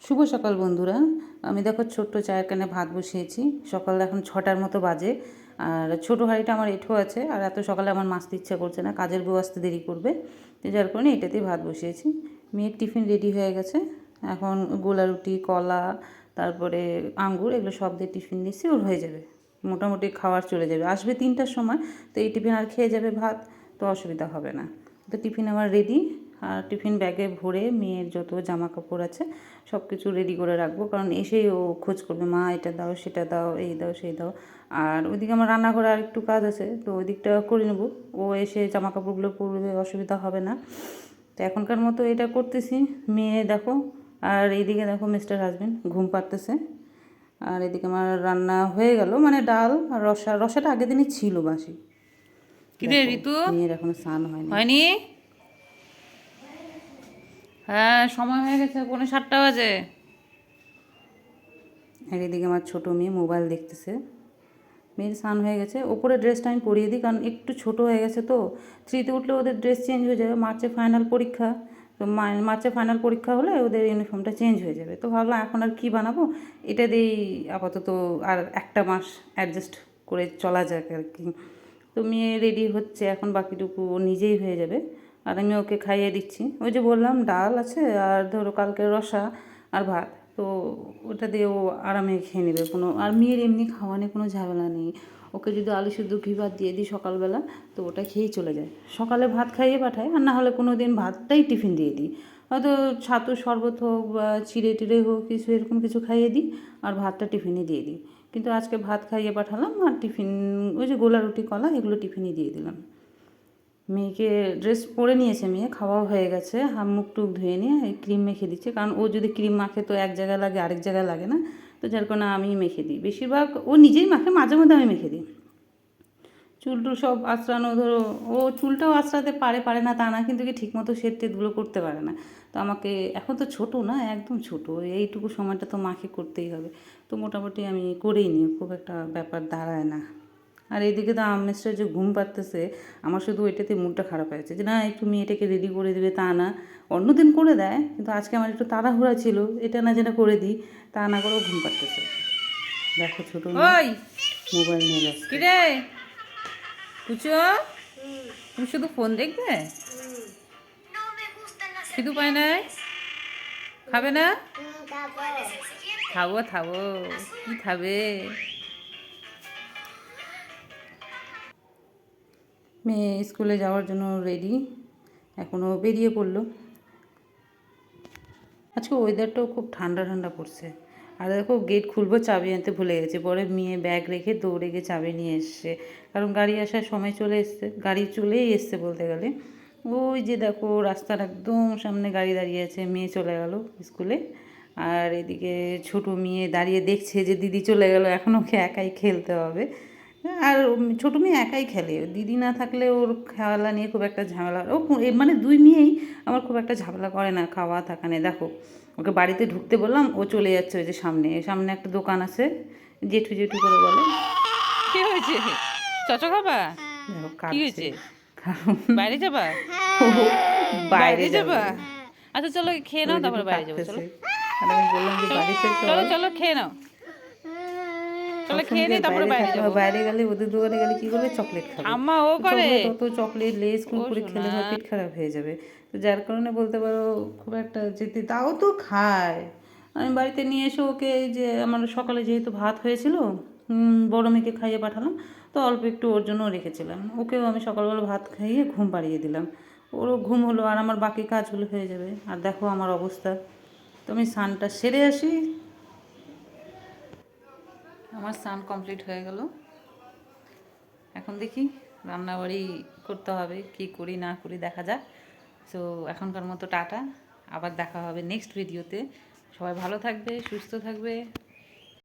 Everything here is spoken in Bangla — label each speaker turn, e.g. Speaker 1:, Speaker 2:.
Speaker 1: শুভ সকাল বন্ধুরা। আমি দেখো ছোট্ট চায়ের কানে ভাত বসিয়েছি। সকাল এখন 6টার মতো বাজে। আর ছোটো হাঁড়িটা আমার এঁঠো আছে, আর এত সকালে আমার মাছতে ইচ্ছা করছে না, কাজের বউ আসতে দেরি করবে, তো যার কারণে এটাতেই ভাত বসিয়েছি। মেয়ের টিফিন রেডি হয়ে গেছে। এখন গোলা রুটি, কলা, তারপরে আঙ্গুর, এগুলো সব দিয়ে টিফিন দিচ্ছি, ওর হয়ে যাবে, মোটামুটি খাওয়ার চলে যাবে। আসবে 3টার সময়, তো এই টিফিন আর খেয়ে যাবে ভাত, তো অসুবিধা হবে না। তো টিফিন আমার রেডি। আর টিফিন ব্যাগে ভরে মেয়ের যত জামা কাপড় আছে সব কিছু রেডি করে রাখবো, কারণ এসেই ও খোঁজ করবে, মা এটা দাও, সেটা দাও, এই দাও, সেই দাও। আর ওইদিকে আমার রান্নাঘরে আর একটু কাজ আছে, তো ওই দিকটা করে নেবো। ও এসে জামা কাপড়গুলো পরবে, অসুবিধা হবে না। তো এখনকার মতো এটা করতেছি। মেয়ে দেখো, আর এইদিকে দেখো মিস্টার হাজবেন্ড ঘুম পাড়তেছে। আর এদিকে আমার রান্না হয়ে গেল, মানে ডাল আর রসাটা আগের দিনই ছিল বাসি।
Speaker 2: কিরে ঋতু,
Speaker 1: মেয়ের এখনো স্নান
Speaker 2: হয়নি? হ্যাঁ, সময় হয়ে গেছে, 7:45 বাজে।
Speaker 1: আর এদিকে আমার ছোটো মেয়ে মোবাইল দেখতেছে। মেয়ের স্নান হয়ে গেছে, ওপরে ড্রেসটা আমি পরিয়ে দিই, কারণ একটু ছোট হয়ে গেছে, তো 3তে উঠলে ওদের ড্রেস চেঞ্জ হয়ে যাবে। মার্চে ফাইনাল পরীক্ষা, তো মার্চে ফাইনাল পরীক্ষা হলে ওদের ইউনিফর্মটা চেঞ্জ হয়ে যাবে। তো ভাবলাম এখন আর কী বানাবো, এটা দিয়েই আপাতত আর একটা মাস অ্যাডজাস্ট করে চলা যাক আর কি। তো মেয়ে রেডি হচ্ছে, এখন বাকিটুকু ও নিজেই হয়ে যাবে, আর আমি ওকে খাইয়ে দিচ্ছি। ওই যে বললাম ডাল আছে, আর ধরো কালকে রসা আর ভাত, তো ওটা দিয়ে ও আরামে খেয়ে নেবে। আর মেয়ের এমনি খাওয়া নিয়ে কোনো ঝামেলা নেই। ওকে যদি আলু সিদ্ধ ঘি ভাত দিয়ে দিই সকালবেলা, তো ওটা খেয়েই চলে যায়। সকালে ভাত খাইয়ে পাঠায়, আর না হলে কোনো দিন ভাতটাই টিফিন দিয়ে দিই। হয়তো ছাতু শরবত হোক বা চিড়ে টিড়ে হোক, কিছু এরকম কিছু খাইয়ে দিই, আর ভাতটা টিফিনে দিয়ে দিই। কিন্তু আজকে ভাত খাইয়ে পাঠালাম, আর টিফিন ওই যে গোলা রুটি, কলা, এগুলো টিফিনে দিয়ে দিলাম। মেয়েকে ড্রেস পরে নিয়েছে, মেয়ে খাওয়া হয়ে গেছে, হাত মুখ টুক ধুয়ে নিয়ে এই ক্রিম মেখে দিচ্ছে, কারণ ও যদি ক্রিম মাখে তো এক জায়গায় লাগে, আরেক জায়গায় লাগে না, তো যার কারণে আমি মেখে দিই। বেশিরভাগ ও নিজেই মাখে, মাঝে মধ্যে আমি মেখে দিই। চুল টুল সব আঁচড়ানো, ধরো ও চুলটাও আঁচড়াতে পারে, পারে না তা না, কিন্তু কি ঠিকমতো সেট টেটগুলো করতে পারে না। তো আমাকে, এখন তো ছোটো না, একদম ছোটো, এইটুকু সময়টা তো মাকে করতেই হবে। তো মোটামুটি আমি করেই নিই, খুব একটা ব্যাপার দাঁড়ায় না। আর এইদিকে তো আমেজটা যে ঘুম পাড়তেছে, আমার শুধু ওইটাতে মুডটা খারাপ হয়েছে, যে না একটু মেয়েটাকে রেডি করে দেবে, তা না। অন্যদিন করে দেয়, কিন্তু আজকে আমার একটু তাড়াহুড়া ছিল, এটা না যেটা করে দিই, তা না করেও ঘুম পাড়তেছে। দেখো ছোটো
Speaker 2: ওই
Speaker 1: মোবাইল নিয়ে ব্যস্ত।
Speaker 2: কিরে পুচো, তুমি শুধু ফোন দেখবে? শুধু পায় নাই? খাবে না? খাবো খাবো। কি খাবে?
Speaker 1: মেয়ে স্কুলে যাওয়ার জন্য রেডি, এখনও বেরিয়ে পড়লো। আজকে ওয়েদারটাও খুব ঠান্ডা ঠান্ডা পড়ছে। আর দেখো গেট খুলবো, চাবি আনতে ভুলে গেছে, পরে মেয়ে ব্যাগ রেখে দৌড়ে গিয়ে চাবি নিয়ে এসছে, কারণ গাড়ি আসার সময় চলে এসছে, গাড়ি চলেই এসছে বলতে গেলে। ওই যে দেখো রাস্তার একদম সামনে গাড়ি দাঁড়িয়ে আছে, মেয়ে চলে গেল স্কুলে। আর এদিকে ছোটো মেয়ে দাঁড়িয়ে দেখছে যে দিদি চলে গেল, এখন ওকে একাই খেলতে হবে। আর ছোটো মেয়ে একাই খেলে, দিদি না থাকলে ওর খেলা নিয়ে খুব একটা ঝামেলা, ও মানে দুই মেয়েই আমার খুব একটা ঝামেলা করে না খাওয়া থাকা নিয়ে। দেখো ওকে বাড়িতে ঢুকতে বললাম, ও চলে যাচ্ছে ওই যে সামনে সামনে একটা দোকান আছে, জেঠু জেঠু করে বলে।
Speaker 2: কি হয়েছে? চচ খাবা?
Speaker 1: দেখো
Speaker 2: কি
Speaker 1: কাঁদছে,
Speaker 2: হয়েছে?
Speaker 1: কারণ
Speaker 2: বাইরে যাবা?
Speaker 1: ও বাইরে
Speaker 2: বাইরে
Speaker 1: যাবে।
Speaker 2: যাবা? আচ্ছা চলো খেয়ে নাও,
Speaker 1: ওই জন্য
Speaker 2: তারপরে বাইরে যাবো। চলো
Speaker 1: কাঁদতেছে। আর আমি বললাম যে
Speaker 2: চলো
Speaker 1: বাড়িতে
Speaker 2: চলো
Speaker 1: চল।
Speaker 2: চলো খেয়ে নাও। চলো খেয়ে
Speaker 1: সবসময়
Speaker 2: নি, তারপরে
Speaker 1: বাইরে
Speaker 2: বাইরে
Speaker 1: থাকতে
Speaker 2: যাবো।
Speaker 1: হয়, বাইরে গেলে ওদের দোকানে গেলে কী করবে, চকলেট খাবে।
Speaker 2: ঠাম্মা ও
Speaker 1: তো
Speaker 2: করে।
Speaker 1: চকলেট, অত চকলেট লেস
Speaker 2: ও
Speaker 1: কুরকুরে খেলে
Speaker 2: শোনা।
Speaker 1: হয় পেট খারাপ হয়ে যাবে। তো যার কারণে বলতে পারো খুব একটা যেতে, তাও তো খায়। আমি বাড়িতে নিয়ে এসে ওকে, এই যে আমার সকালে যেহেতু ভাত হয়েছিল, বড় মেয়েকে খাইয়ে পাঠালাম, তো অল্প একটু ওর জন্যও রেখেছিলাম, ওকেও আমি সকালবেলা ভাত খাইয়ে ঘুম পাড়িয়ে দিলাম। ওরও ঘুম হলো, আর আমার বাকি কাজগুলো হয়ে যাবে। আর দেখো আমার অবস্থা, তো আমি স্নানটা সেরে আসি। আমার স্নান কমপ্লিট হয়ে গেল, এখন দেখি রান্নাবাড়ি করতে হবে, কি করি না করি দেখা যাক। সো এখনকার মতো টাটা, আবার দেখা হবে নেক্সট ভিডিওতে। সবাই ভালো থাকবে, সুস্থ থাকবে।